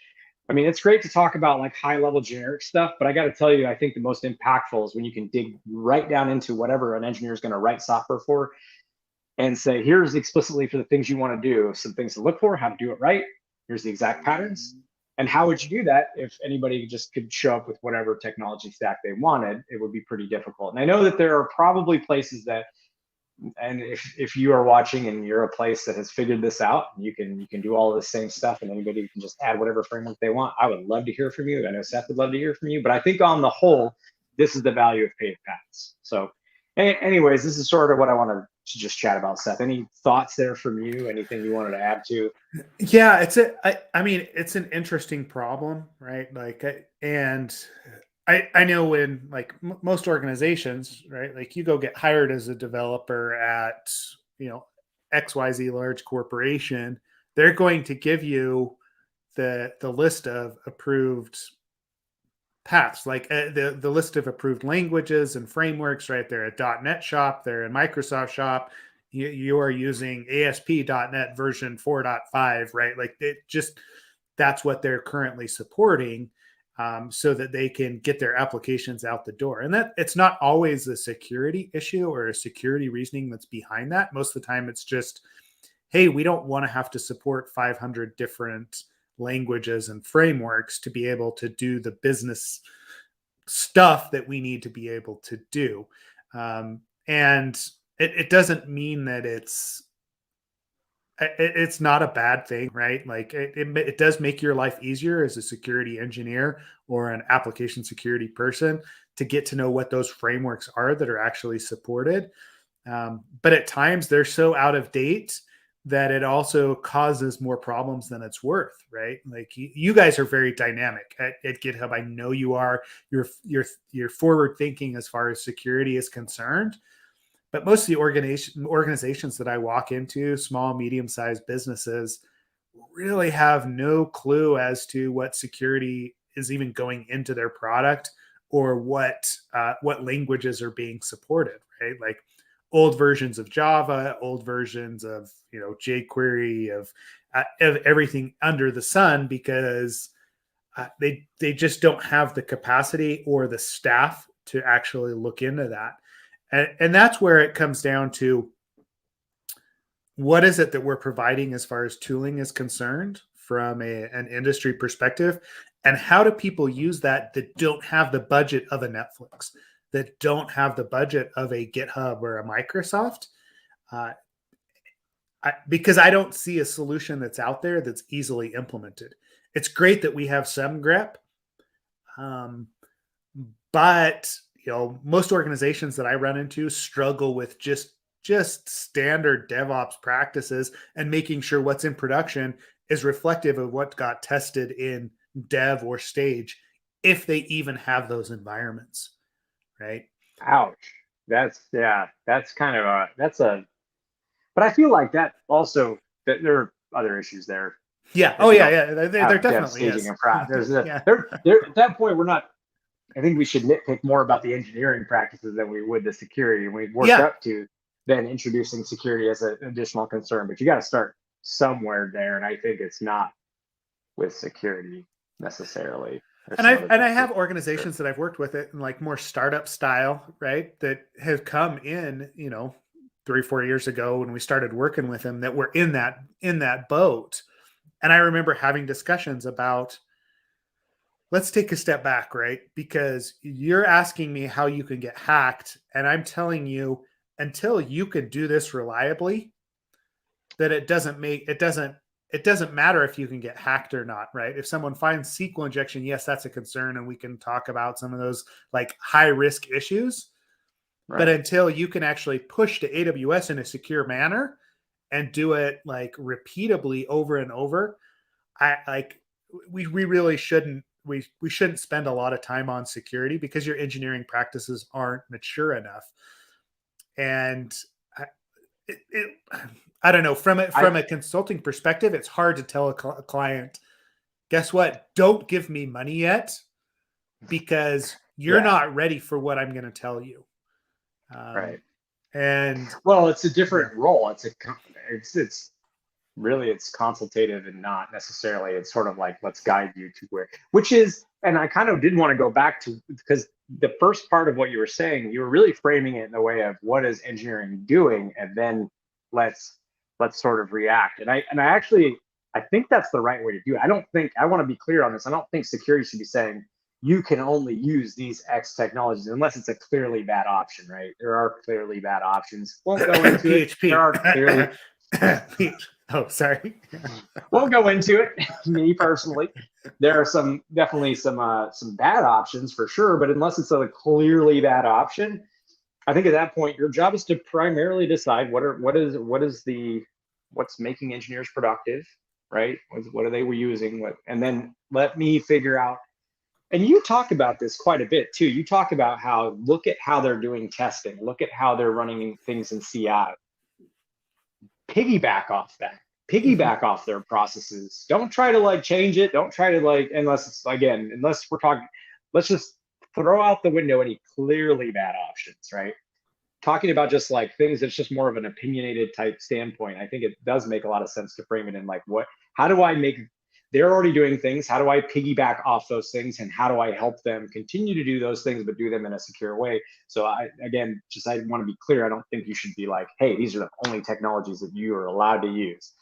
I mean, it's great to talk about like high level generic stuff, but I got to tell you, I think the most impactful is when you can dig right down into whatever an engineer is going to write software for and say, here's explicitly for the things you want to do, some things to look for, how to do it right. Here's the exact patterns. And how would you do that if anybody just could show up with whatever technology stack they wanted? It would be pretty difficult. And I know that there are probably places that, and if you are watching and you're a place that has figured this out, you can do all of the same stuff and anybody can just add whatever framework they want. I would love to hear from you. I know Seth would love to hear from you, but I think on the whole, this is the value of paved paths. So Anyways, this is sort of what I wanted to just chat about, Seth. Any thoughts there from you? Anything you wanted to add to? Yeah, I mean, it's an interesting problem, right? Like, and I know in like most organizations, right? Like you go get hired as a developer at, you know, XYZ large corporation, they're going to give you the list of approved paths, like the list of approved languages and frameworks, right? They're a .NET shop, they're a Microsoft shop. You are using ASP.NET version 4.5, right? Like it just, that's what they're currently supporting, so that they can get their applications out the door. And that it's not always a security issue or a security reasoning that's behind that. Most of the time it's just, hey, we don't want to have to support 500 different languages and frameworks to be able to do the business stuff that we need to be able to do. And it doesn't mean that it's not a bad thing, right? Like it does make your life easier as a security engineer or an application security person to get to know what those frameworks are that are actually supported. But at times they're so out of date that it also causes more problems than it's worth, right? Like you guys are very dynamic at GitHub. I know you are. You're forward thinking as far as security is concerned. But most of the organizations that I walk into, small, medium-sized businesses, really have no clue as to what security is even going into their product or what languages are being supported, right? Like old versions of Java, old versions of jQuery, of everything under the sun, because they just don't have the capacity or the staff to actually look into that. And that's where it comes down to, what is it that we're providing as far as tooling is concerned from an industry perspective, and how do people use that don't have the budget of a Netflix, that don't have the budget of a GitHub or a Microsoft? Because I don't see a solution that's out there that's easily implemented. It's great that we have some grep, but most organizations that I run into struggle with just standard DevOps practices and making sure what's in production is reflective of what got tested in dev or stage, if they even have those environments, right? Ouch. That's kind of but I feel like that also, that there are other issues there. Yeah. Oh yeah. There definitely staging is. and prep. There's Yeah. there at that point, I think we should nitpick more about the engineering practices than we would the security. And we've worked up to then introducing security as an additional concern, but you got to start somewhere there. And I think it's not with security necessarily. And I have organizations that I've worked with it in like more startup style, right? That have come in, 3-4 years ago when we started working with them, that were in that boat. And I remember having discussions about, let's take a step back, right? Because you're asking me how you can get hacked, and I'm telling you, until you can do this reliably, that it doesn't matter if you can get hacked or not, right? If someone finds SQL injection, yes, that's a concern, and we can talk about some of those like high risk issues. Right. But until you can actually push to AWS in a secure manner and do it like repeatably over and over, we really shouldn't. We shouldn't spend a lot of time on security, because your engineering practices aren't mature enough. And I don't know, from a consulting perspective, it's hard to tell a client, guess what? Don't give me money yet, because you're not ready for what I'm going to tell you. Right. And well, it's a different role. It's really, it's consultative and not necessarily, it's sort of like, let's guide you to where, which is, and I kind of did want to go back to, because the first part of what you were saying, you were really framing it in the way of what is engineering doing, and then let's sort of react. And I think that's the right way to do it. I want to be clear on this. I don't think security should be saying you can only use these X technologies unless it's a clearly bad option, right? There are clearly bad options. Won't go into PHP. it. There are clearly Oh, sorry. We'll go into it. Me personally, there are definitely some bad options for sure, but unless it's a clearly bad option, I think at that point, your job is to primarily decide what's making engineers productive, right? What are they using? And then let me figure out. And you talk about this quite a bit too. You talk about how look at how they're doing testing, look at how they're running things in CI. Piggyback off that. Piggyback off their processes. Don't try to like change it. Don't try to like unless we're talking. Let's just throw out the window any clearly bad options, right? Talking about just like things that's just more of an opinionated type standpoint, I think it does make a lot of sense to frame it in like how do I make, they're already doing things, how do I piggyback off those things, and how do I help them continue to do those things but do them in a secure way? So I want to be clear, I don't think you should be like, hey, these are the only technologies that you are allowed to use.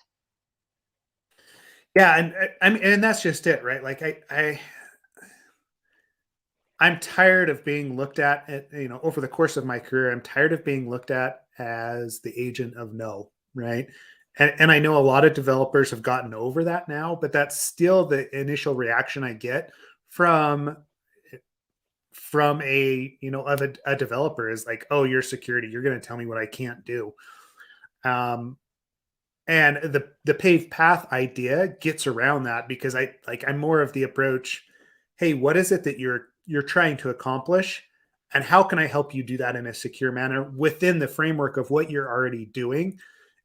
Yeah, and that's just it, right? Like I'm tired of being looked at, over the course of my career, I'm tired of being looked at as the agent of no, right? And I know a lot of developers have gotten over that now, but that's still the initial reaction I get from a developer is like, oh, you're security, you're going to tell me what I can't do. And the paved path idea gets around that because I'm more of the approach, hey, what is it that you're trying to accomplish, and how can I help you do that in a secure manner within the framework of what you're already doing,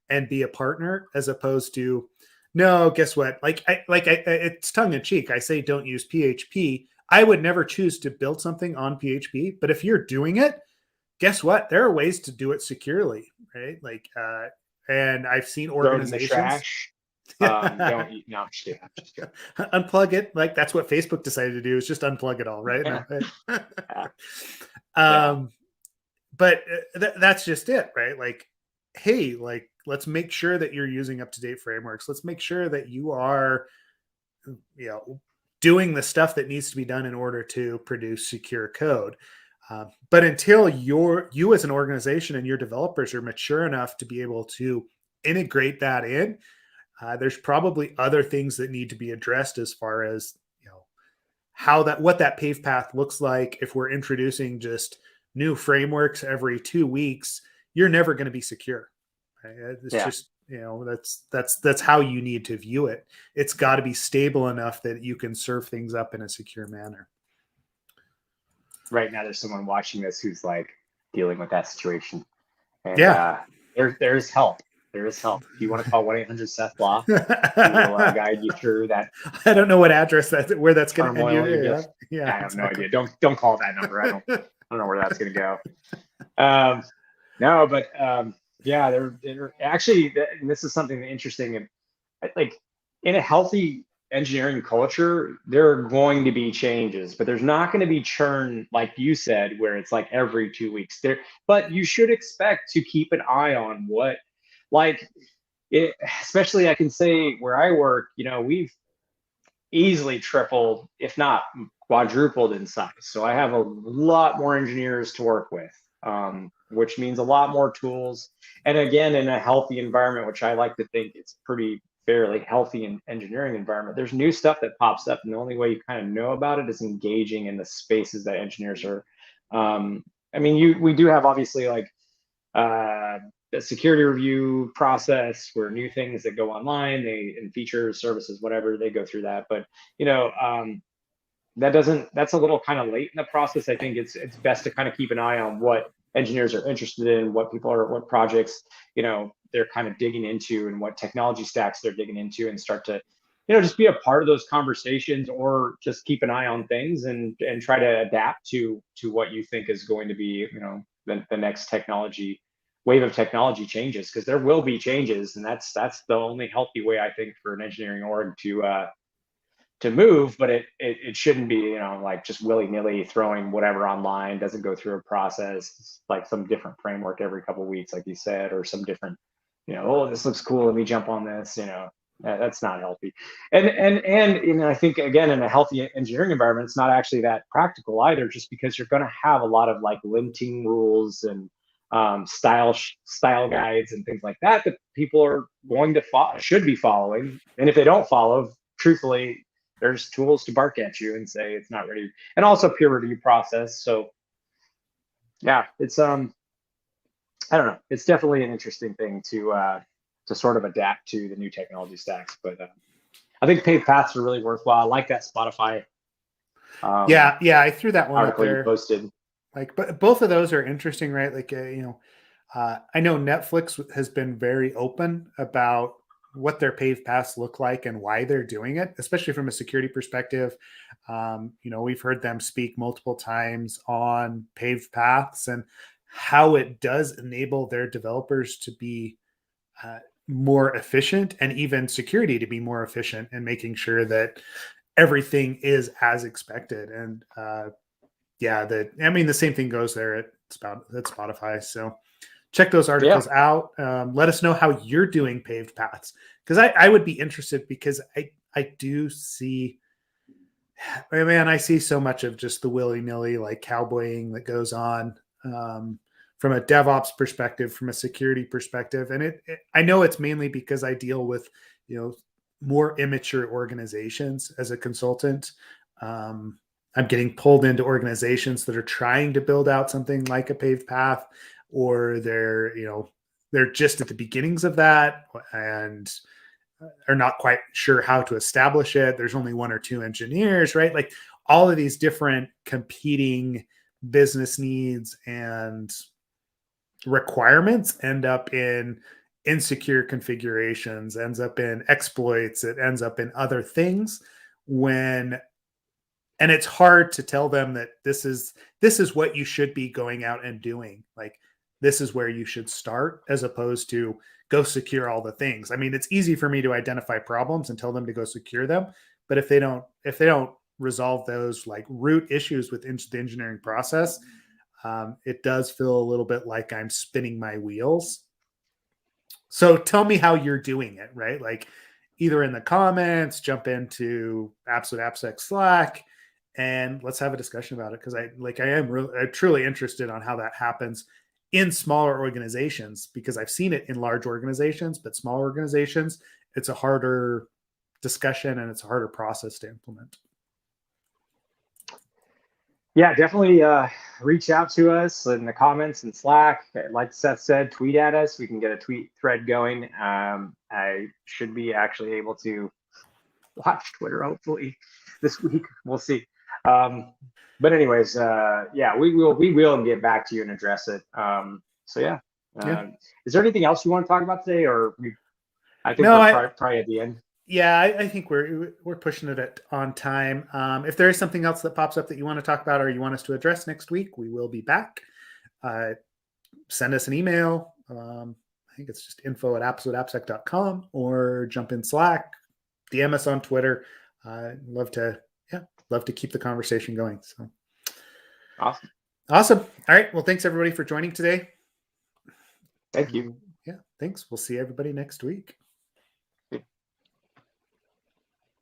and be a partner, as opposed to, no, guess what? It's tongue in cheek. I say don't use PHP. I would never choose to build something on PHP, but if you're doing it, guess what? There are ways to do it securely, right? And I've seen organizations throw it in the trash. Don't eat. No, I'm just kidding. Unplug it. Like that's what Facebook decided to do, is just unplug it all, right? Yeah. But that's just it, right? Like, hey, like let's make sure that you're using up-to-date frameworks. Let's make sure that you are, doing the stuff that needs to be done in order to produce secure code. But until you as an organization and your developers are mature enough to be able to integrate that in, there's probably other things that need to be addressed as far as what that paved path looks like. If we're introducing just new frameworks every 2 weeks, you're never going to be secure. Right? It's just that's how you need to view it. It's got to be stable enough that you can serve things up in a secure manner. Right now, there's someone watching this who's like dealing with that situation, and there's help. There is help. If you want to call 1-800-SETH-LAW, we will guide you through that. I don't know what address where that's going to end you. I have no idea. Don't call that number. I don't know where that's going to go. No, but yeah, they're actually, and this is something interesting. And like in a healthy engineering culture, there are going to be changes, but there's not going to be churn, like you said, where it's like every 2 weeks there. But you should expect to keep an eye on what, like, especially I can say where I work, we've easily tripled, if not quadrupled in size. So I have a lot more engineers to work with, which means a lot more tools. And again, in a healthy environment, which I like to think it's pretty fairly healthy in engineering environment, there's new stuff that pops up, and the only way you kind of know about it is engaging in the spaces that engineers are. We do have obviously like the security review process where new things that go online, and features, services, whatever, they go through that. But that's a little kind of late in the process. I think it's best to kind of keep an eye on what engineers are interested in, what projects they're kind of digging into, and what technology stacks they're digging into, and start to just be a part of those conversations, or just keep an eye on things and try to adapt to what you think is going to be the next wave of technology changes, because there will be changes, and that's the only healthy way I think for an engineering org to move. But it shouldn't be like just willy-nilly throwing whatever online, doesn't go through a process, like some different framework every couple of weeks, like you said, or some different oh, this looks cool, let me jump on this. That's not healthy. And I think, again, in a healthy engineering environment, it's not actually that practical either, just because you're going to have a lot of like linting rules and style guides and things like that people are going to should be following. And if they don't follow, truthfully, there's tools to bark at you and say it's not ready. And also peer review process. So yeah, it's I don't know. It's definitely an interesting thing to sort of adapt to the new technology stacks. But I think paved paths are really worthwhile. I like that Spotify Yeah, I threw that one up article you there. posted. Like, but both of those are interesting, right? Like, I know Netflix has been very open about what their paved paths look like and why they're doing it, especially from a security perspective. We've heard them speak multiple times on paved paths and how it does enable their developers to be more efficient, and even security to be more efficient, and making sure that everything is as expected. And the same thing goes there at Spotify. So check those Yeah. articles out. Let us know how you're doing paved paths, because I would be interested, because I do see, man, I see so much of just the willy nilly like cowboying that goes on, from a DevOps perspective, from a security perspective, and I know it's mainly because I deal with more immature organizations as a consultant. Um, I'm getting pulled into organizations that are trying to build out something like a paved path, or they're just at the beginnings of that and are not quite sure how to establish it. There's only one or two engineers, right? Like, all of these different competing business needs and requirements end up in insecure configurations, ends up in exploits, it ends up in other things, when and it's hard to tell them that this is what you should be going out and doing. Like, this is where you should start, as opposed to go secure all the things. I mean, it's easy for me to identify problems and tell them to go secure them, but if they don't resolve those like root issues within the engineering process, it does feel a little bit like I'm spinning my wheels. So tell me how you're doing it, right? Like, either in the comments, jump into Absolute AppSec Slack, and let's have a discussion about it. Because I'm truly interested on how that happens in smaller organizations, because I've seen it in large organizations, but smaller organizations, it's a harder discussion and it's a harder process to implement. Yeah, definitely reach out to us in the comments and Slack. Like Seth said, tweet at us. We can get a tweet thread going. I should be actually able to watch Twitter hopefully this week. We'll see. But anyways, yeah, we will get back to you and address it. So yeah. Yeah. Is there anything else you want to talk about today, or I think No, we're probably at the end. Yeah, I think we're pushing it on time. If there is something else that pops up that you want to talk about or you want us to address next week, we will be back. Send us an email. I think it's just info@absoluteappsec.com, or jump in Slack, DM us on Twitter. Love to keep the conversation going. So Awesome. All right. Well, thanks everybody for joining today. Thank you. Yeah, thanks. We'll see everybody next week.